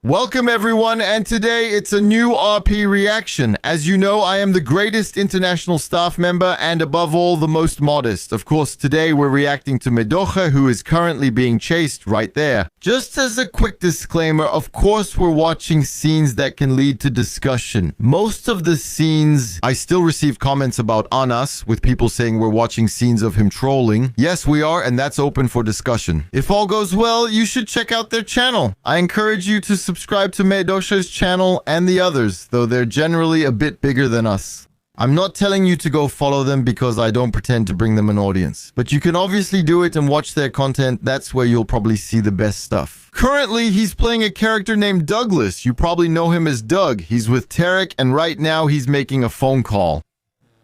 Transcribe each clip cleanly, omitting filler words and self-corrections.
Welcome everyone, and today it's a new RP reaction. As you know, I am the greatest international staff member and above all the most modest. Of course, today we're reacting to Mehdoche, who is currently being chased right there. Just as a quick disclaimer, of course we're watching scenes that can lead to discussion. Most of the scenes, I still receive comments about on us, with people saying we're watching scenes of him trolling. Yes, we are, and that's open for discussion. If all goes well, you should check out their channel. I encourage you to subscribe to Mehdoche's channel and the others, though they're generally a bit bigger than us. I'm not telling you to go follow them because I don't pretend to bring them an audience. But you can obviously do it and watch their content. That's where you'll probably see the best stuff. Currently, he's playing a character named Douglas. You probably know him as Doug. He's with Tarek, and right now he's making a phone call.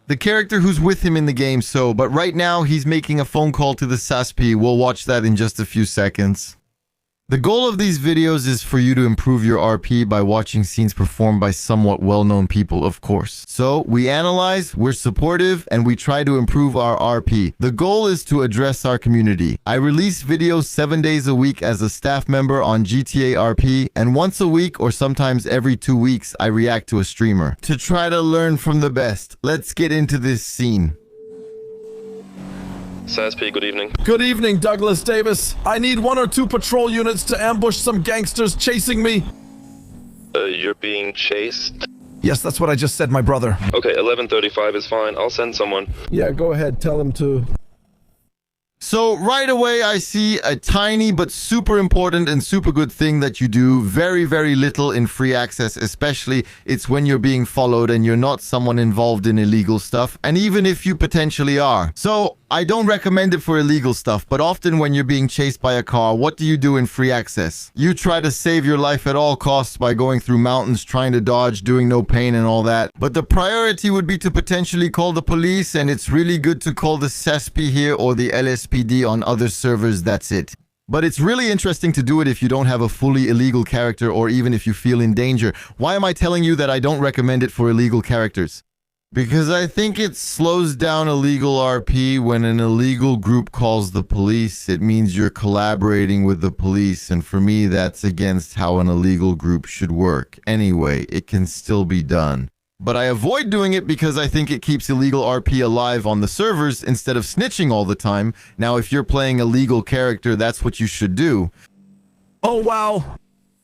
The character who's with him in the game, but right now he's making a phone call to the SASP. We'll watch that in just a few seconds. The goal of these videos is for you to improve your RP by watching scenes performed by somewhat well-known people, of course. So, we analyze, we're supportive, and we try to improve our RP. The goal is to address our community. I release videos 7 days a week as a staff member on GTA RP, and once a week or sometimes every 2 weeks, I react to a streamer. To try to learn from the best, let's get into this scene. SASP, good evening. Good evening, Douglas Davis. I need 1 or 2 patrol units to ambush some gangsters chasing me. You're being chased? Yes, that's what I just said, my brother. Okay, 11:35 is fine. I'll send someone. Yeah, go ahead. Tell him to. So right away, I see a tiny but super important and super good thing that you do very, very little in free access, especially it's when you're being followed and you're not someone involved in illegal stuff, and even if you potentially are. So I don't recommend it for illegal stuff, but often when you're being chased by a car, what do you do in free access? You try to save your life at all costs by going through mountains, trying to dodge, doing no pain and all that. But the priority would be to potentially call the police, and it's really good to call the SASP here or the LSPD on other servers, that's it. But it's really interesting to do it if you don't have a fully illegal character or even if you feel in danger. Why am I telling you that I don't recommend it for illegal characters? Because I think it slows down illegal RP when an illegal group calls the police. It means you're collaborating with the police, and for me, that's against how an illegal group should work. Anyway, it can still be done. But I avoid doing it because I think it keeps illegal RP alive on the servers instead of snitching all the time. Now, if you're playing a legal character, that's what you should do. Oh, wow.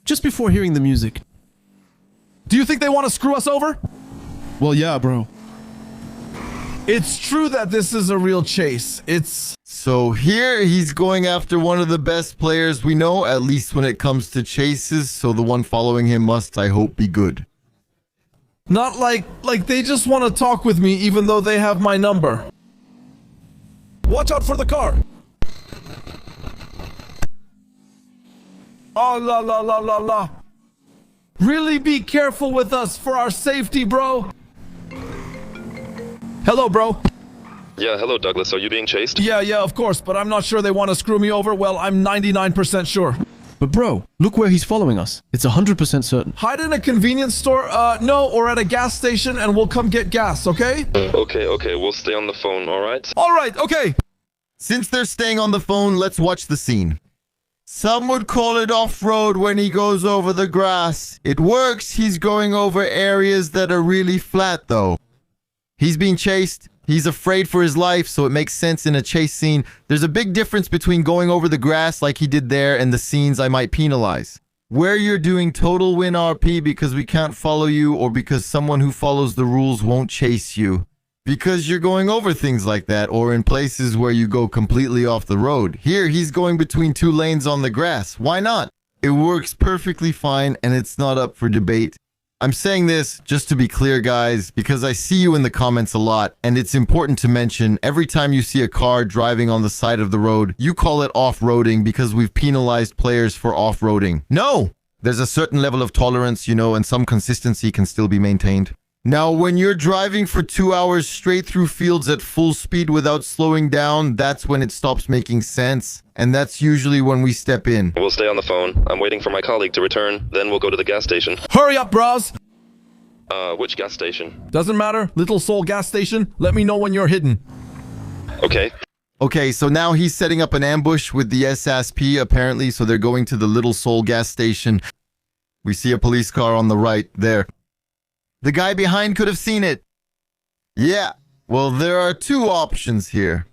Just before hearing the music. Do you think they want to screw us over? Well, yeah, bro. It's true that this is a real chase. So here he's going after one of the best players we know, at least when it comes to chases, so the one following him must, I hope, be good. Not like they just want to talk with me even though they have my number. Watch out for the car. Oh, la la la la la. Really be careful with us for our safety, bro. Hello, bro. Yeah, hello, Douglas. Are you being chased? Yeah, of course, but I'm not sure they want to screw me over. Well, I'm 99% sure. But bro, look where he's following us. It's 100% certain. Hide in a convenience store, no, or at a gas station, and we'll come get gas, okay? Okay, we'll stay on the phone, alright? Alright, okay. Since they're staying on the phone, let's watch the scene. Some would call it off-road when he goes over the grass. It works, he's going over areas that are really flat though. He's being chased. He's afraid for his life, so it makes sense in a chase scene. There's a big difference between going over the grass like he did there and the scenes I might penalize. Where you're doing total win RP because we can't follow you or because someone who follows the rules won't chase you. Because you're going over things like that or in places where you go completely off the road. Here, he's going between 2 lanes on the grass. Why not? It works perfectly fine and it's not up for debate. I'm saying this just to be clear, guys, because I see you in the comments a lot, and it's important to mention every time you see a car driving on the side of the road, you call it off-roading because we've penalized players for off-roading. No! There's a certain level of tolerance, and some consistency can still be maintained. Now, when you're driving for 2 hours straight through fields at full speed without slowing down, that's when it stops making sense. And that's usually when we step in. We'll stay on the phone. I'm waiting for my colleague to return, then we'll go to the gas station. Hurry up, bros! Which gas station? Doesn't matter. Little Soul gas station. Let me know when you're hidden. Okay. Okay, so now he's setting up an ambush with the SASP, apparently, so they're going to the Little Soul gas station. We see a police car on the right there. The guy behind could have seen it. Yeah, well, there are two options here.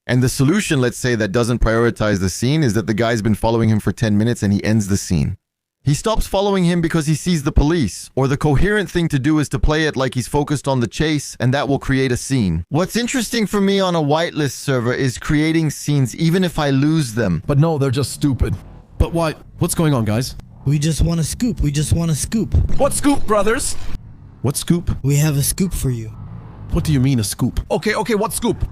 And the solution, let's say, that doesn't prioritize the scene is that the guy's been following him for 10 minutes and he ends the scene. He stops following him because he sees the police, or the coherent thing to do is to play it like he's focused on the chase, and that will create a scene. What's interesting for me on a whitelist server is creating scenes even if I lose them. But no, they're just stupid. But why? What's going on, guys? We just want a scoop. We just want a scoop. What scoop, brothers? What scoop? We have a scoop for you. What do you mean, a scoop? Okay, what scoop?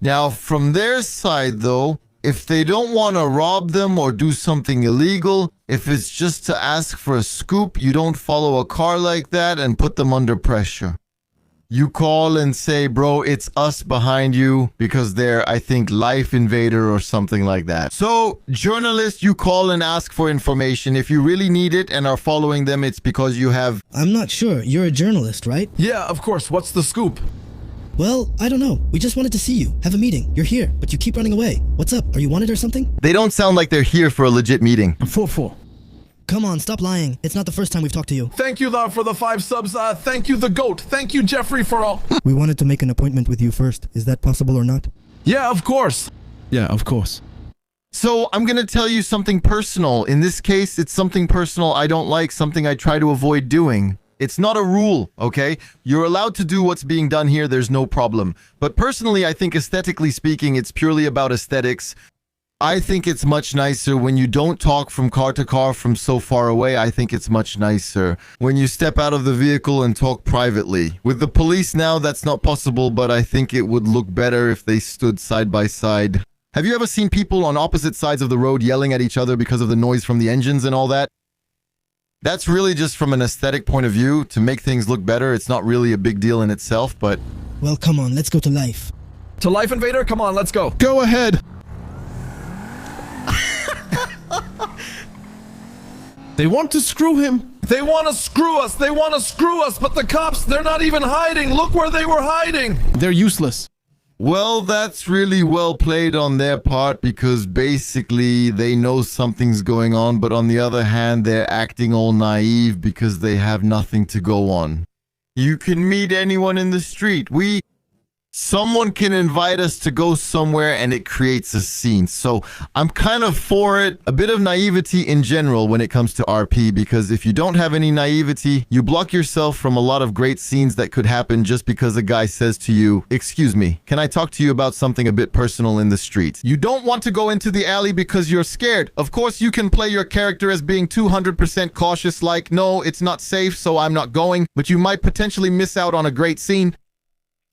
Now, from their side, though, if they don't want to rob them or do something illegal, if it's just to ask for a scoop, you don't follow a car like that and put them under pressure. You call and say, bro, it's us behind you, because they're, I think, Life Invader or something like that. So, journalists, you call and ask for information. If you really need it and are following them, it's because you have... I'm not sure. You're a journalist, right? Yeah, of course. What's the scoop? Well, I don't know. We just wanted to see you. Have a meeting. You're here, but you keep running away. What's up? Are you wanted or something? They don't sound like they're here for a legit meeting. 4-4. Come on, stop lying. It's not the first time we've talked to you. Thank you, Lar, for the 5 subs. Thank you, the GOAT. Thank you, Jeffrey, for all. We wanted to make an appointment with you first. Is that possible or not? Yeah, of course. Yeah, of course. So, I'm gonna tell you something personal. In this case, it's something personal I don't like, something I try to avoid doing. It's not a rule, okay? You're allowed to do what's being done here, there's no problem. But personally, I think aesthetically speaking, it's purely about aesthetics. I think it's much nicer when you don't talk from car to car from so far away. I think it's much nicer when you step out of the vehicle and talk privately. With the police now, that's not possible, but I think it would look better if they stood side by side. Have you ever seen people on opposite sides of the road yelling at each other because of the noise from the engines and all that? That's really just from an aesthetic point of view to make things look better. It's not really a big deal in itself, but... Well, come on, let's go to Life. To Life Invader? Come on, let's go. Go ahead! They want to screw him! They want to screw us. They want to screw us, but the cops, they're not even hiding. Look where they were hiding. They're useless. Well, that's really well played on their part because basically they know something's going on, but on the other hand, they're acting all naive because they have nothing to go on. You can meet anyone in the street. Someone can invite us to go somewhere and it creates a scene. So I'm kind of for it. A bit of naivety in general when it comes to RP, because if you don't have any naivety, you block yourself from a lot of great scenes that could happen just because a guy says to you, "Excuse me, can I talk to you about something a bit personal in the street?" You don't want to go into the alley because you're scared. Of course, you can play your character as being 200% cautious, like, no, it's not safe, so I'm not going, but you might potentially miss out on a great scene.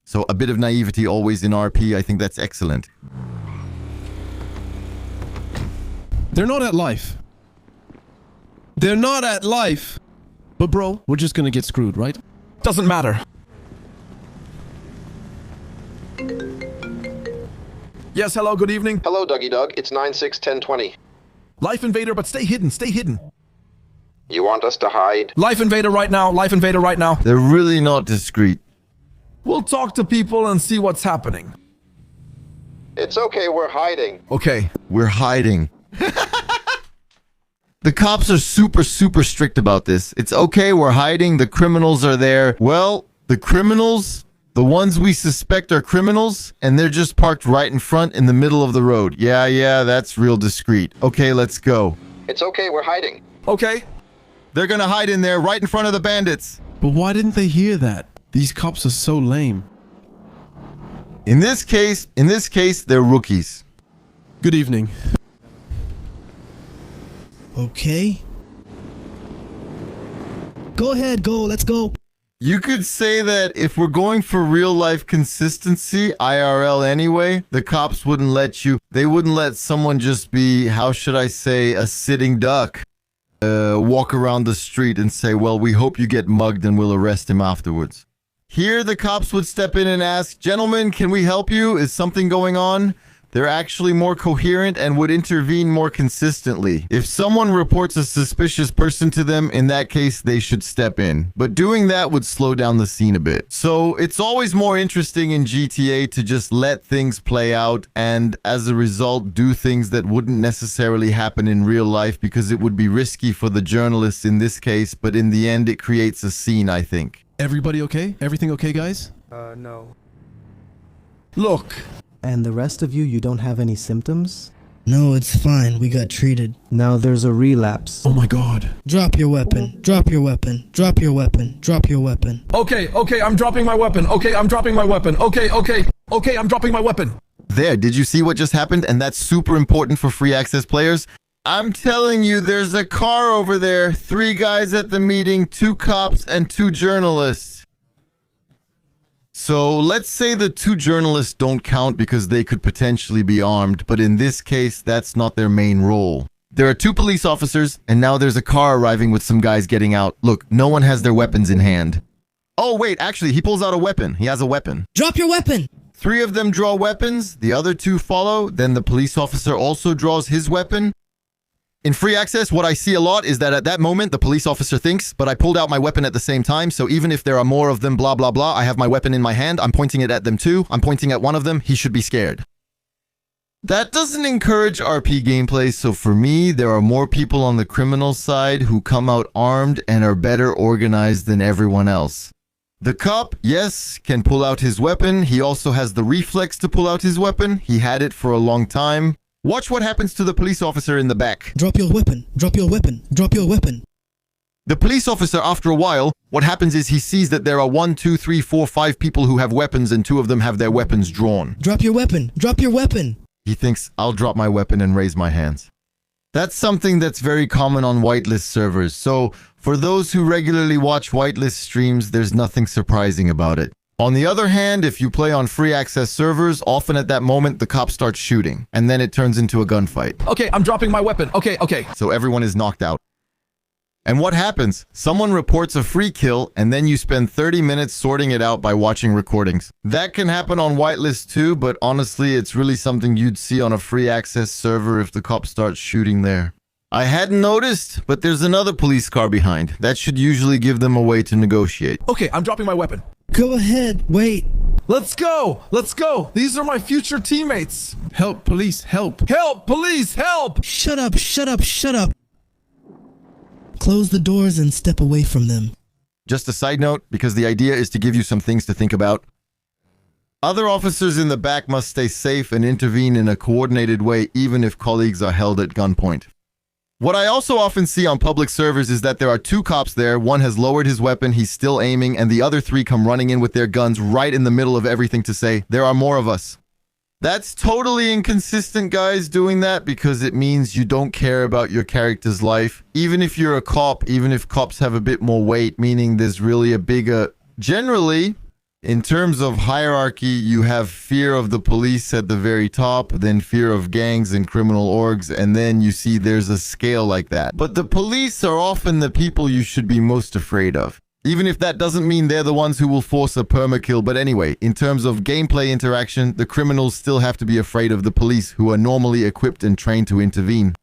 So a bit of naivety always in RP, I think that's excellent. They're not at Life. They're not at Life. But bro, we're just gonna get screwed, right? Doesn't matter. Yes, hello, good evening. Hello, Dougie Doug. It's 9/6/10/20. Life Invader, but stay hidden, stay hidden. You want us to hide? Life Invader right now, Life Invader right now. They're really not discreet. We'll talk to people and see what's happening. It's okay, we're hiding. Okay. We're hiding. The cops are super strict about this. It's okay, we're hiding. The criminals are there. Well, the criminals, the ones we suspect are criminals, and they're just parked right in front in the middle of the road. Yeah, that's real discreet. Okay, let's go. It's okay, we're hiding. Okay. They're gonna hide in there right in front of the bandits. But why didn't they hear that? These cops are so lame. In this case, they're rookies. Good evening. Okay. Go ahead, go, let's go. You could say that if we're going for real life consistency, IRL anyway, the cops wouldn't let you, they wouldn't let someone just be, how should I say, a sitting duck. Walk around the street and say, well, we hope you get mugged and we'll arrest him afterwards. Here, the cops would step in and ask, "Gentlemen, can we help you? Is something going on?" They're actually more coherent and would intervene more consistently. If someone reports a suspicious person to them, in that case, they should step in. But doing that would slow down the scene a bit. So it's always more interesting in GTA to just let things play out and, as a result, do things that wouldn't necessarily happen in real life because it would be risky for the journalists in this case, but in the end, it creates a scene, I think. Everybody okay? Everything okay, guys? No. Look, And the rest of you, you don't have any symptoms? No, it's fine. We got treated. Now there's a relapse. Oh my god. Drop your weapon. Drop your weapon. Drop your weapon. Drop your weapon. okay, I'm dropping my weapon. Okay, I'm dropping my weapon. Okay, I'm dropping my weapon. There, did you see what just happened? And that's super important for free access players. I'm telling you, there's a car over there, 3 guys at the meeting, 2 cops, and 2 journalists. So let's say the 2 journalists don't count because they could potentially be armed, but in this case, that's not their main role. There are 2 police officers, and now there's a car arriving with some guys getting out. Look, no one has their weapons in hand. Oh, wait, actually, he pulls out a weapon. He has a weapon. Drop your weapon! 3 of them draw weapons, the other 2 follow, then the police officer also draws his weapon. In free access, what I see a lot is that at that moment, the police officer thinks, but I pulled out my weapon at the same time, so even if there are more of them, blah, blah, blah, I have my weapon in my hand, I'm pointing it at them too, I'm pointing at one of them, he should be scared. That doesn't encourage RP gameplay, so for me, there are more people on the criminal side who come out armed and are better organized than everyone else. The cop, yes, can pull out his weapon, he also has the reflex to pull out his weapon, he had it for a long time. Watch what happens to the police officer in the back. Drop your weapon. Drop your weapon. Drop your weapon. The police officer, after a while, what happens is he sees that there are 1, 2, 3, 4, 5 people who have weapons and 2 of them have their weapons drawn. Drop your weapon. Drop your weapon. He thinks, I'll drop my weapon and raise my hands. That's something that's very common on whitelist servers. So for those who regularly watch whitelist streams, there's nothing surprising about it. On the other hand, if you play on free access servers, often at that moment, the cop starts shooting, and then it turns into a gunfight. Okay, I'm dropping my weapon. Okay. So everyone is knocked out. And what happens? Someone reports a free kill, and then you spend 30 minutes sorting it out by watching recordings. That can happen on whitelist too, but honestly, it's really something you'd see on a free access server if the cop starts shooting there. I hadn't noticed, but there's another police car behind. That should usually give them a way to negotiate. Okay, I'm dropping my weapon. Go ahead. Wait. Let's go. These are my future teammates. Help, police, help. Help, police, help. Shut up. Shut up. Shut up. Close the doors and step away from them. Just a side note, because the idea is to give you some things to think about. Other officers in the back must stay safe and intervene in a coordinated way, even if colleagues are held at gunpoint. What I also often see on public servers is that there are 2 cops there, one has lowered his weapon, he's still aiming, and the other 3 come running in with their guns right in the middle of everything to say, there are more of us. That's totally inconsistent, guys, doing that, because it means you don't care about your character's life. Even if you're a cop, even if cops have a bit more weight, meaning there's really a bigger... Generally, in terms of hierarchy, you have fear of the police at the very top, then fear of gangs and criminal orgs, and then you see there's a scale like that. But the police are often the people you should be most afraid of. Even if that doesn't mean they're the ones who will force a permakill, but anyway, in terms of gameplay interaction, the criminals still have to be afraid of the police, who are normally equipped and trained to intervene.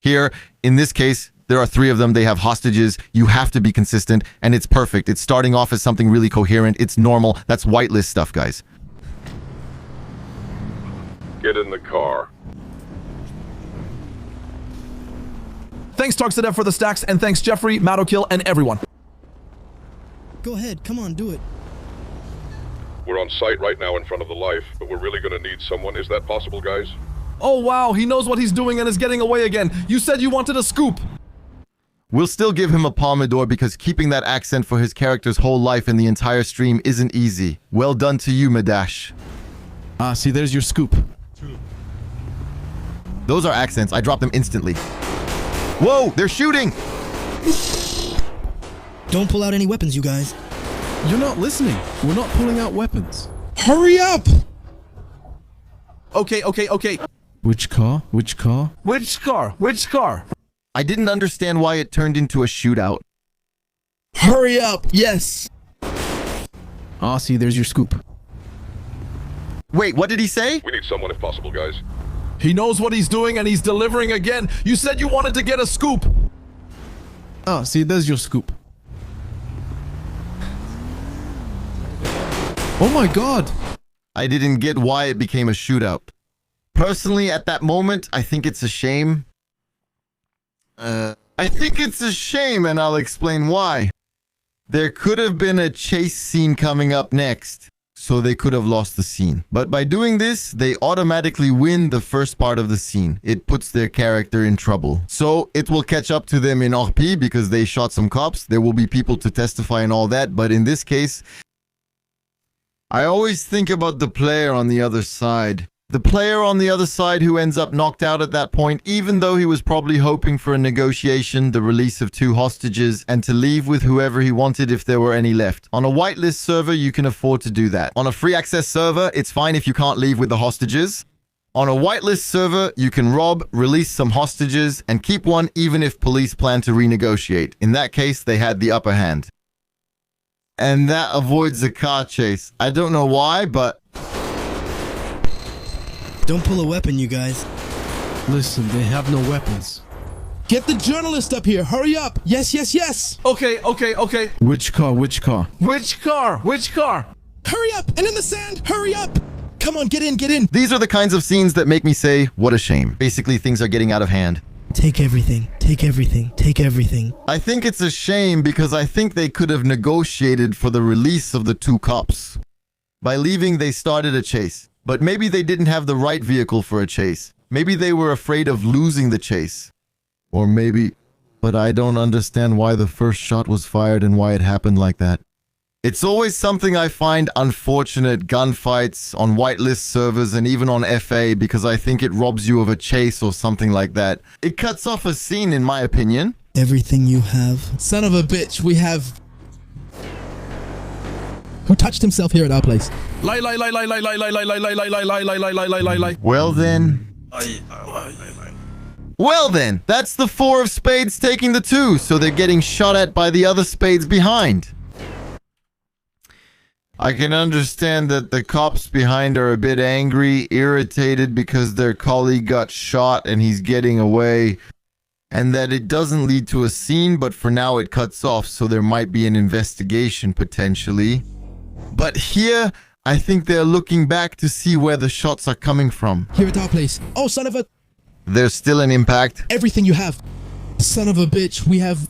Here, in this case, there are 3 of them, they have hostages, you have to be consistent, and it's perfect. It's starting off as something really coherent, it's normal, that's whitelist stuff, guys. Get in the car. Thanks, Tarksadev, for the stacks, and thanks, Jeffrey, Mehdoche, and everyone. Go ahead. Come on. Do it. We're on site right now in front of the life, but we're really gonna need someone. Is that possible, guys? Oh, wow, he knows what he's doing and is getting away again. You said you wanted a scoop. We'll still give him a Palmador because keeping that accent for his character's whole life in the entire stream isn't easy. Well done to you, Mehdoche. Ah, see, there's your scoop. Those are accents. I dropped them instantly. Whoa, they're shooting! Don't pull out any weapons, you guys. You're not listening. We're not pulling out weapons. Hurry up! Okay. Which car? Which car? Which car? I didn't understand why it turned into a shootout. Hurry up! Yes! Ah, see, there's your scoop. Wait, what did he say? We need someone if possible, guys. He knows what he's doing and he's delivering again. You said you wanted to get a scoop. Ah, see, there's your scoop. Oh my god. I didn't get why it became a shootout. Personally, at that moment, I think it's a shame. I think it's a shame, and I'll explain why. There could have been a chase scene coming up next, so they could have lost the scene. But by doing this, they automatically win the first part of the scene. It puts their character in trouble. So it will catch up to them in RP because they shot some cops. There will be people to testify and all that, but in this case, I always think about the player on the other side. The player on the other side who ends up knocked out at that point, even though he was probably hoping for a negotiation, the release of 2 hostages, and to leave with whoever he wanted if there were any left. On a whitelist server, you can afford to do that. On a free access server, it's fine if you can't leave with the hostages. On a whitelist server, you can rob, release some hostages, and keep one even if police plan to renegotiate. In that case, they had the upper hand. And that avoids a car chase. I don't know why, but... Don't pull a weapon, you guys. Listen, they have no weapons. Get the journalist up here. Hurry up. Yes, yes, yes. Okay. Which car? Which car? Which car? Hurry up. And in the sand. Hurry up. Come on, get in, get in. These are the kinds of scenes that make me say, what a shame. Basically, things are getting out of hand. Take everything. Take everything. Take everything. I think it's a shame because I think they could have negotiated for the release of the 2 cops. By leaving, they started a chase. But maybe they didn't have the right vehicle for a chase. Maybe they were afraid of losing the chase. Or maybe... But I don't understand why the first shot was fired and why it happened like that. It's always something I find unfortunate, gunfights on whitelist servers and even on FA, because I think it robs you of a chase or something like that. It cuts off a scene, in my opinion. Everything you have. Son of a bitch, we have... Who touched himself here at our place? Lie. Well then, that's the 4 of spades taking the 2, so they're getting shot at by the other spades behind. I can understand that the cops behind are a bit angry, irritated because their colleague got shot and he's getting away, and that it doesn't lead to a scene, but for now it cuts off, so there might be an investigation potentially. But here, I think they're looking back to see where the shots are coming from. Here at our place. Oh, son of a... There's still an impact. Everything you have. Son of a bitch, we have...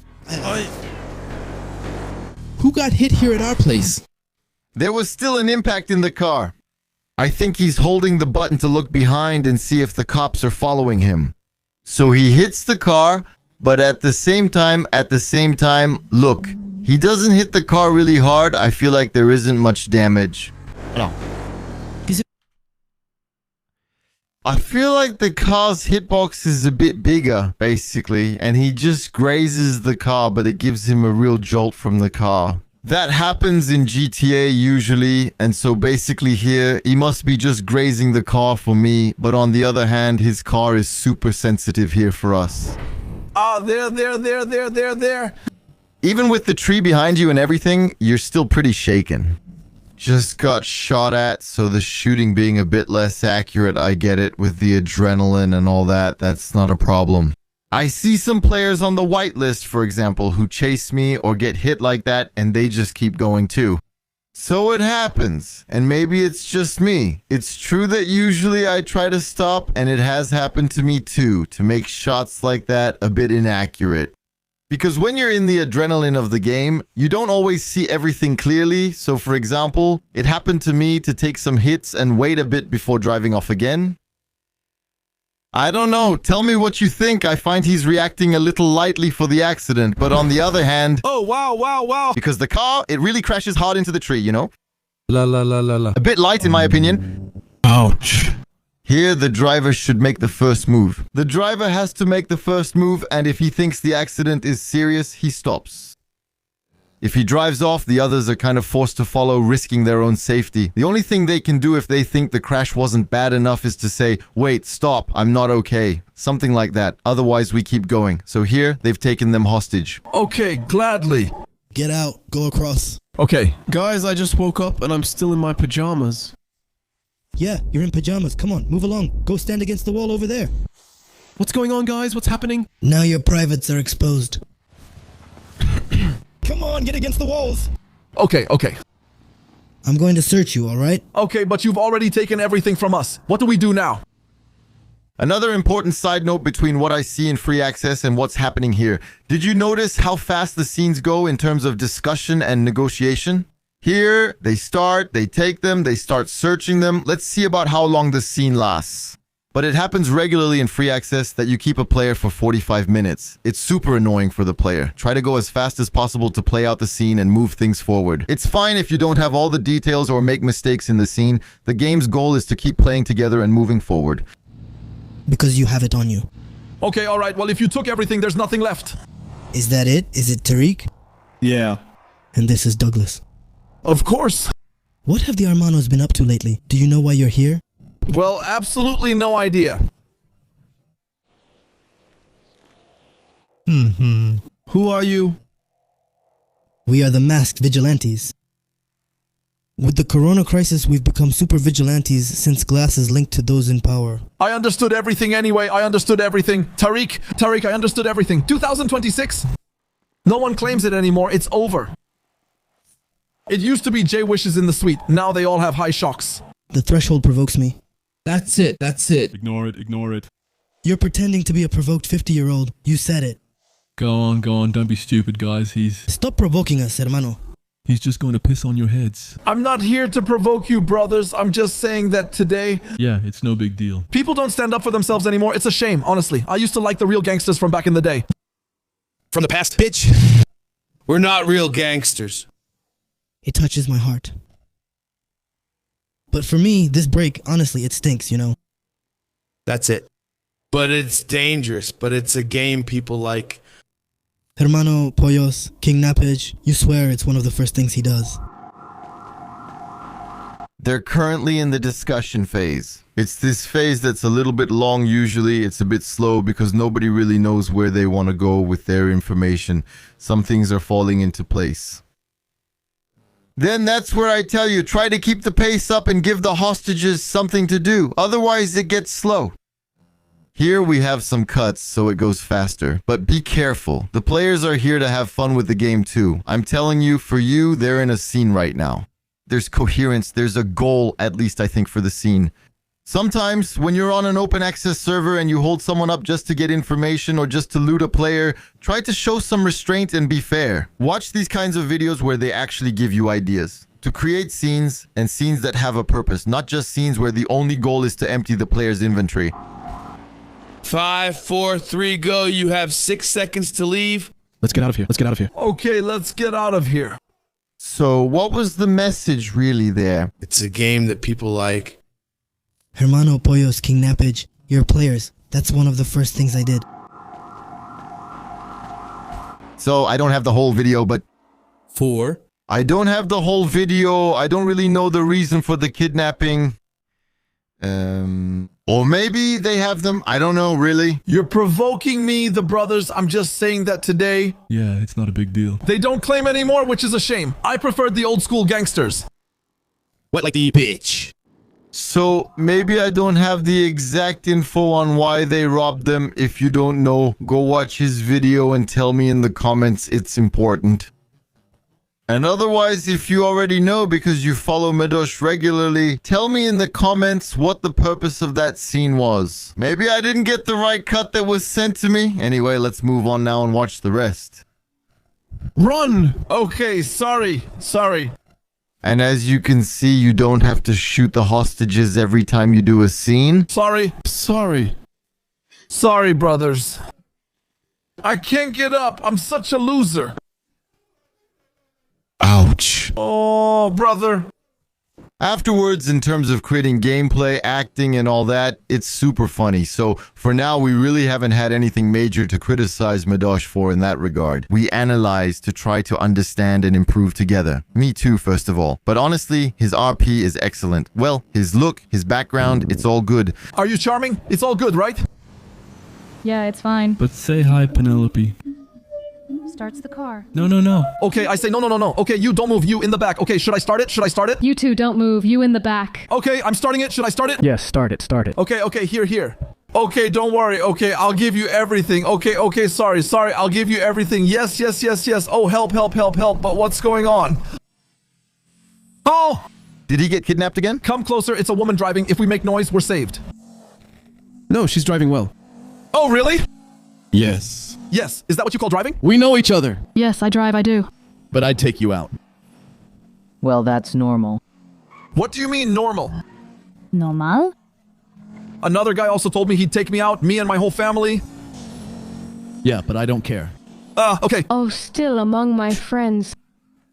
Who got hit here at our place? There was still an impact in the car. I think he's holding the button to look behind and see if the cops are following him. So he hits the car, but at the same time, look, he doesn't hit the car really hard. I feel like there isn't much damage. No. I feel like the car's hitbox is a bit bigger, basically, and he just grazes the car, but it gives him a real jolt from the car. That happens in GTA usually, and so basically here, he must be just grazing the car for me, but on the other hand, his car is super sensitive here for us. There. Even with the tree behind you and everything, you're still pretty shaken. Just got shot at, so the shooting being a bit less accurate, I get it, with the adrenaline and all that, that's not a problem. I see some players on the whitelist, for example, who chase me or get hit like that, and they just keep going too. So it happens, and maybe it's just me. It's true that usually I try to stop, and it has happened to me too, to make shots like that a bit inaccurate. Because when you're in the adrenaline of the game, you don't always see everything clearly. So for example, it happened to me to take some hits and wait a bit before driving off again. I don't know. Tell me what you think. I find he's reacting a little lightly for the accident. But on the other hand... Oh, wow. Because the car, it really crashes hard into the tree, you know? La. A bit light in my opinion. Ouch. Here, the driver should make the first move. The driver has to make the first move, and if he thinks the accident is serious, he stops. If he drives off, the others are kind of forced to follow, risking their own safety. The only thing they can do if they think the crash wasn't bad enough is to say, wait, stop, I'm not okay. Something like that. Otherwise, we keep going. So here, they've taken them hostage. Okay, gladly. Get out. Go across. Okay. Guys, I just woke up and I'm still in my pajamas. Yeah, you're in pajamas. Come on, move along. Go stand against the wall over there. What's going on, guys? What's happening? Now your privates are exposed. Come on, get against the walls. Okay. I'm going to search you, alright? Okay, but you've already taken everything from us. What do we do now? Another important side note between what I see in free access and what's happening here. Did you notice how fast the scenes go in terms of discussion and negotiation? Here, they start, they take them, they start searching them. Let's see about how long the scene lasts. But it happens regularly in free access that you keep a player for 45 minutes. It's super annoying for the player. Try to go as fast as possible to play out the scene and move things forward. It's fine if you don't have all the details or make mistakes in the scene. The game's goal is to keep playing together and moving forward. Because you have it on you. Okay, alright, well if you took everything, there's nothing left. Is that it? Is it Tariq? Yeah. And this is Douglas. Of course. What have the Armanos been up to lately? Do you know why you're here? Well, absolutely no idea. Who are you? We are the masked vigilantes. With the corona crisis, we've become super vigilantes since Glass is linked to those in power. I understood everything anyway. I understood everything. Tariq, I understood everything. 2026? No one claims it anymore. It's over. It used to be J wishes in the suite. Now they all have high shocks. The threshold provokes me. That's it. Ignore it. You're pretending to be a provoked 50-year-old. You said it. Go on, don't be stupid, guys. Stop provoking us, hermano. He's just going to piss on your heads. I'm not here to provoke you, brothers. I'm just saying that today... Yeah, it's no big deal. People don't stand up for themselves anymore. It's a shame, honestly. I used to like the real gangsters from back in the day. From the past, bitch. We're not real gangsters. It touches my heart. But for me, this break, honestly, it stinks, you know? That's it. But it's dangerous. But it's a game people like. Hermano Pollos, King Nappage, you swear it's one of the first things he does. They're currently in the discussion phase. It's this phase that's a little bit long usually. It's a bit slow because nobody really knows where they want to go with their information. Some things are falling into place. Then that's where I tell you, try to keep the pace up and give the hostages something to do. Otherwise, it gets slow. Here we have some cuts, so it goes faster. But be careful. The players are here to have fun with the game too. I'm telling you, for you, they're in a scene right now. There's coherence. There's a goal, at least I think, for the scene. Sometimes, when you're on an open access server and you hold someone up just to get information or just to loot a player, try to show some restraint and be fair. Watch these kinds of videos where they actually give you ideas. To create scenes, and scenes that have a purpose, not just scenes where the only goal is to empty the player's inventory. 5, 4, 3, go. You have 6 seconds to leave. Let's get out of here. Okay, let's get out of here. So, what was the message really there? It's a game that people like. Hermano Pollos, King Nappage, you're players. That's one of the first things I did. So, I don't have the whole video, but... 4. I don't have the whole video. I don't really know the reason for the kidnapping. Or maybe they have them. I don't know, really. You're provoking me, the brothers. I'm just saying that today... Yeah, it's not a big deal. They don't claim anymore, which is a shame. I preferred the old school gangsters. What, like the bitch? So, maybe I don't have the exact info on why they robbed them. If you don't know, go watch his video and tell me in the comments. It's important. And otherwise, if you already know because you follow Mehdoche regularly, tell me in the comments what the purpose of that scene was. Maybe I didn't get the right cut that was sent to me. Anyway, let's move on now and watch the rest. Run! Okay, sorry. And as you can see, you don't have to shoot the hostages every time you do a scene. Sorry, brothers. I can't get up. I'm such a loser. Ouch. Oh, brother. Afterwards, in terms of creating gameplay, acting, and all that, it's super funny. So, for now, we really haven't had anything major to criticize Mehdoche for in that regard. We analyze to try to understand and improve together. Me too, first of all. But honestly, his RP is excellent. Well, his look, his background, it's all good. Are you charming? It's all good, right? Yeah, it's fine. But say hi, Penelope. starts the car. No. Okay, I say no. Okay, you don't move. You in the back. Okay, should I start it? You two don't move. You in the back. Okay, I'm starting it. Should I start it? Yes, start it. Okay, here. Okay, don't worry. Okay, I'll give you everything. Okay, sorry. I'll give you everything. Yes. Oh, help. But what's going on? Oh! Did he get kidnapped again? Come closer. It's a woman driving. If we make noise, we're saved. No, she's driving well. Oh, really? Yes. Yes. Is that what you call driving? We know each other. Yes, I drive, I do. But I'd take you out. Well, that's normal. What do you mean normal? Normal? Another guy also told me he'd take me out, me and my whole family. Yeah, but I don't care. Okay. Oh, still among my friends.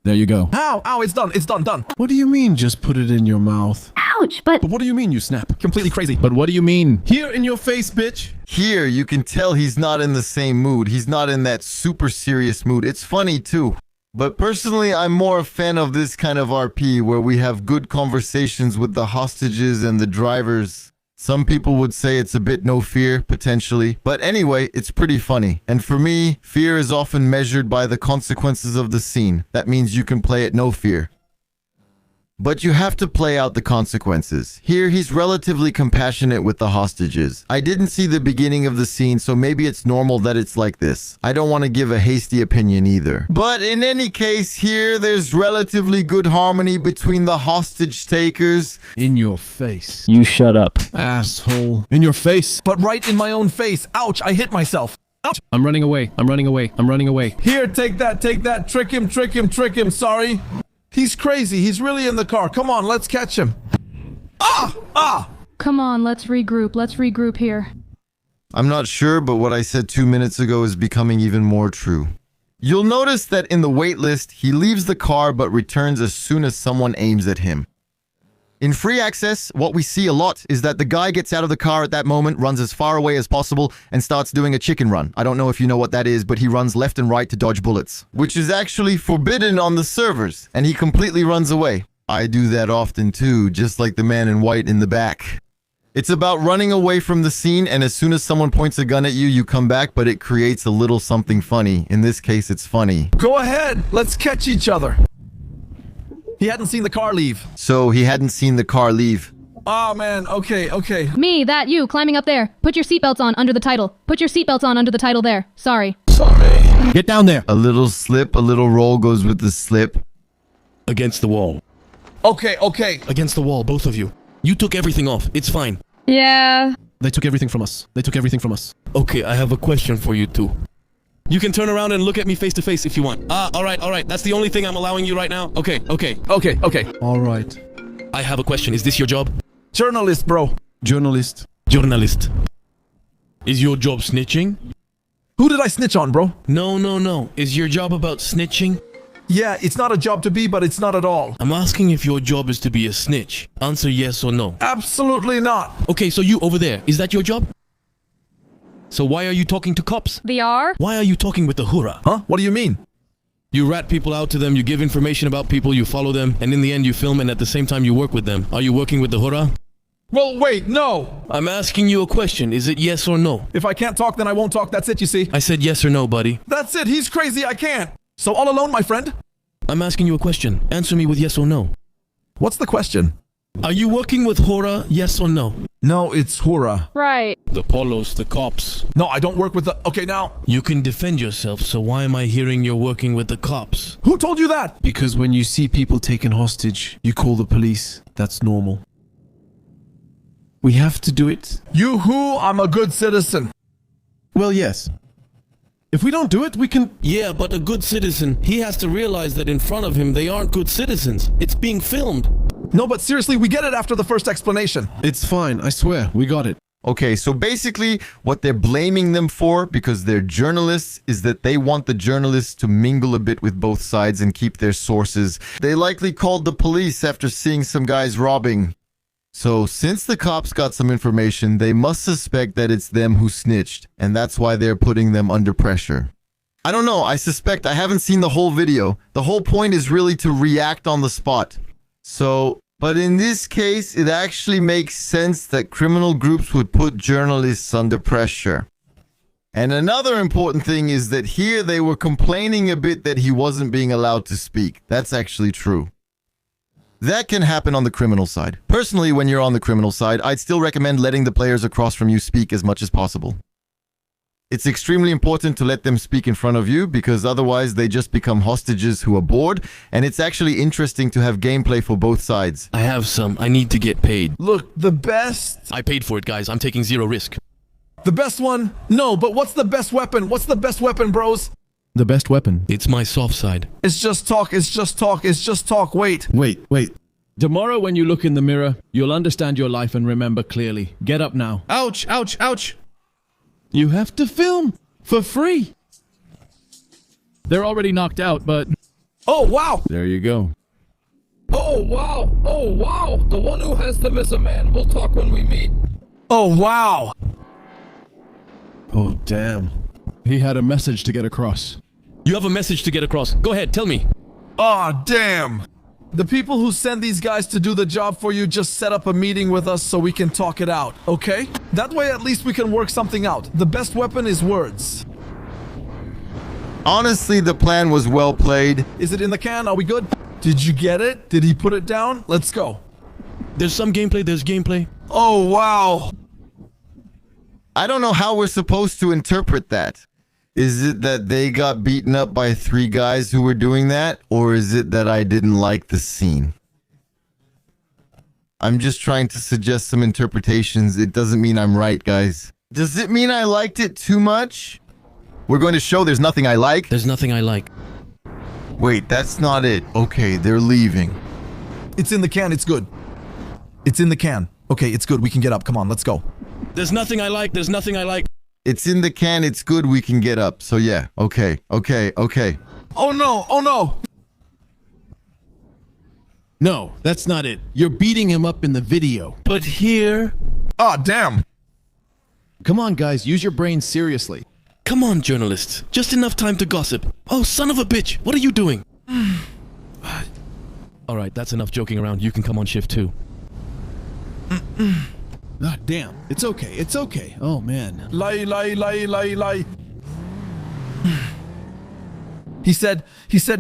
There you go. Ow, it's done. What do you mean just put it in your mouth? Ouch, but But what do you mean you snap? Completely crazy. But what do you mean? Here in your face, bitch. Here, you can tell he's not in the same mood. He's not in that super serious mood. It's funny too. But personally, I'm more a fan of this kind of RP where we have good conversations with the hostages and the drivers. Some people would say it's a bit no fear, potentially. But anyway, it's pretty funny. And for me, fear is often measured by the consequences of the scene. That means you can play it no fear. But you have to play out the consequences. Here, he's relatively compassionate with the hostages. I didn't see the beginning of the scene, so maybe it's normal that it's like this. I don't want to give a hasty opinion either. But in any case, here, there's relatively good harmony between the hostage takers. In your face. You shut up. Asshole. In your face. But right in my own face. Ouch, I hit myself. Ouch. I'm running away. Here, take that. Trick him. Sorry. He's crazy. He's really in the car. Come on, let's catch him. Come on, let's regroup here. I'm not sure, but what I said 2 minutes ago is becoming even more true. You'll notice that in the wait list, he leaves the car but returns as soon as someone aims at him. In free access, what we see a lot is that the guy gets out of the car at that moment, runs as far away as possible, and starts doing a chicken run. I don't know if you know what that is, but he runs left and right to dodge bullets, which is actually forbidden on the servers, and he completely runs away. I do that often too, just like the man in white in the back. It's about running away from the scene, and as soon as someone points a gun at you, you come back, but it creates a little something funny. In this case, it's funny. Go ahead. Let's catch each other. He hadn't seen the car leave. So he hadn't seen the car leave. Oh, man. Okay. Me, that, you, climbing up there. Put your seatbelts on under the title. There. Sorry. Get down there. A little slip, a little roll goes with the slip. Against the wall. Okay. Against the wall, both of you. You took everything off. It's fine. Yeah. They took everything from us. Okay, I have a question for you two. You can turn around and look at me face to face if you want. Alright. That's the only thing I'm allowing you right now. Okay. All right. I have a question. Is this your job? Journalist, bro. Journalist. Journalist. Is your job snitching? Who did I snitch on, bro? No. Is your job about snitching? Yeah, it's not a job to be, but it's not at all. I'm asking if your job is to be a snitch. Answer yes or no. Absolutely not. Okay, so you over there, is that your job? So why are you talking to cops? The R? Why are you talking with the hura? Huh? What do you mean? You rat people out to them, you give information about people, you follow them, and in the end you film and at the same time you work with them. Are you working with the hura? Well, wait, no. I'm asking you a question. Is it yes or no? If I can't talk, then I won't talk. That's it, you see. I said yes or no, buddy. That's it. He's crazy. I can't. So all alone, my friend? I'm asking you a question. Answer me with yes or no. What's the question? Are you working with hura, yes or no? No, it's hura. Right. The polos, the cops. No, I don't work with the... Okay, now. You can defend yourself, so why am I hearing you're working with the cops? Who told you that? Because when you see people taken hostage, you call the police. That's normal. We have to do it. You who? I'm a good citizen. Well, yes. If we don't do it, we can... Yeah, but a good citizen, he has to realize that in front of him, they aren't good citizens. It's being filmed. No, but seriously, we get it after the first explanation. It's fine, I swear, we got it. Okay, so basically what they're blaming them for, because they're journalists, is that they want the journalists to mingle a bit with both sides and keep their sources. They likely called the police after seeing some guys robbing. So since the cops got some information, they must suspect that it's them who snitched, and that's why they're putting them under pressure. I don't know, I suspect. I haven't seen the whole video. The whole point is really to react on the spot. So, but in this case, it actually makes sense that criminal groups would put journalists under pressure. And another important thing is that here they were complaining a bit that he wasn't being allowed to speak. That's actually true. That can happen on the criminal side. Personally, when you're on the criminal side, I'd still recommend letting the players across from you speak as much as possible. It's extremely important to let them speak in front of you because otherwise they just become hostages who are bored, and it's actually interesting to have gameplay for both sides. I have some. I need to get paid. Look, the best... I paid for it, guys. I'm taking zero risk. The best one? No, but what's the best weapon? What's the best weapon, bros? The best weapon. It's my soft side. It's just talk, it's just talk, it's just talk. Wait. Wait. Tomorrow when you look in the mirror, you'll understand your life and remember clearly. Get up now. Ouch, ouch, ouch. You have to film for free. They're already knocked out, but... Oh, wow. There you go. Oh, wow. Oh, wow. The one who has them is a man. We'll talk when we meet. Oh, wow. Oh, damn. He had a message to get across. You have a message to get across. Go ahead, tell me. Oh, damn. The people who send these guys to do the job for you just set up a meeting with us so we can talk it out, okay? That way at least we can work something out. The best weapon is words. Honestly, the plan was well played. Is it in the can? Are we good? Did you get it? Did he put it down? Let's go. There's some gameplay, there's gameplay. Oh, wow. I don't know how we're supposed to interpret that. Is it that they got beaten up by 3 guys who were doing that? Or is it that I didn't like the scene? I'm just trying to suggest some interpretations. It doesn't mean I'm right, guys. Does it mean I liked it too much? We're going to show there's nothing I like. There's nothing I like. Wait, that's not it. Okay, they're leaving. It's in the can, it's good. It's in the can. Okay, it's good, we can get up. Come on, let's go. There's nothing I like, there's nothing I like. It's in the can, it's good, we can get up. So yeah, okay. Oh no, oh no! No, that's not it. You're beating him up in the video. But here... Oh, damn! Come on, guys, use your brain seriously. Come on, journalists. Just enough time to gossip. Oh, son of a bitch, what are you doing? Alright, that's enough joking around. You can come on shift too. Ah, damn. It's okay. Oh, man. Lie. He said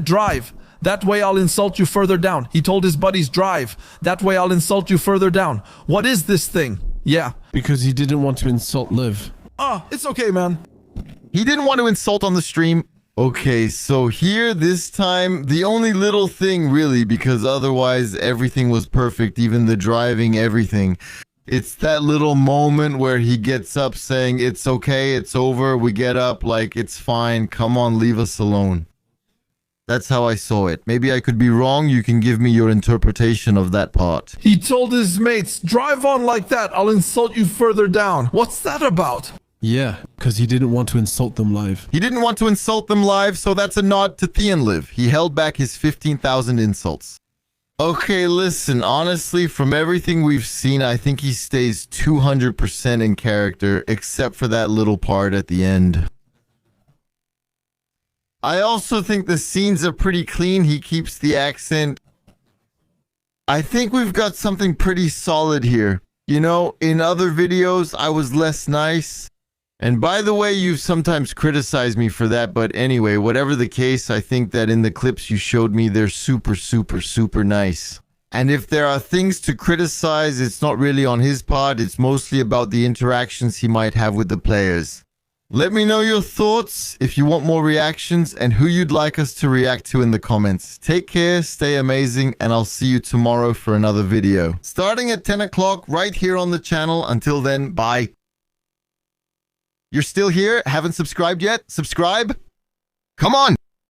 drive. That way I'll insult you further down. He told his buddies drive. That way I'll insult you further down. What is this thing? Yeah. Because he didn't want to insult Liv. Ah, it's okay, man. He didn't want to insult on the stream. Okay, so here, this time, the only little thing really, because otherwise everything was perfect, even the driving, everything. It's that little moment where he gets up saying, it's okay, it's over, we get up, like, it's fine, come on, leave us alone. That's how I saw it. Maybe I could be wrong, you can give me your interpretation of that part. He told his mates, drive on like that, I'll insult you further down. What's that about? Yeah, because he didn't want to insult them live. He didn't want to insult them live, so that's a nod to Liv. He held back his 15,000 insults. Okay, listen, honestly, from everything we've seen, I think he stays 200% in character, except for that little part at the end. I also think the scenes are pretty clean. He keeps the accent. I think we've got something pretty solid here. You know, in other videos, I was less nice. And by the way, you've sometimes criticized me for that, but anyway, whatever the case, I think that in the clips you showed me, they're super nice. And if there are things to criticize, it's not really on his part, it's mostly about the interactions he might have with the players. Let me know your thoughts, if you want more reactions, and who you'd like us to react to in the comments. Take care, stay amazing, and I'll see you tomorrow for another video. Starting at 10 o'clock right here on the channel. Until then, bye. You're still here? Haven't subscribed yet? Subscribe? Come on!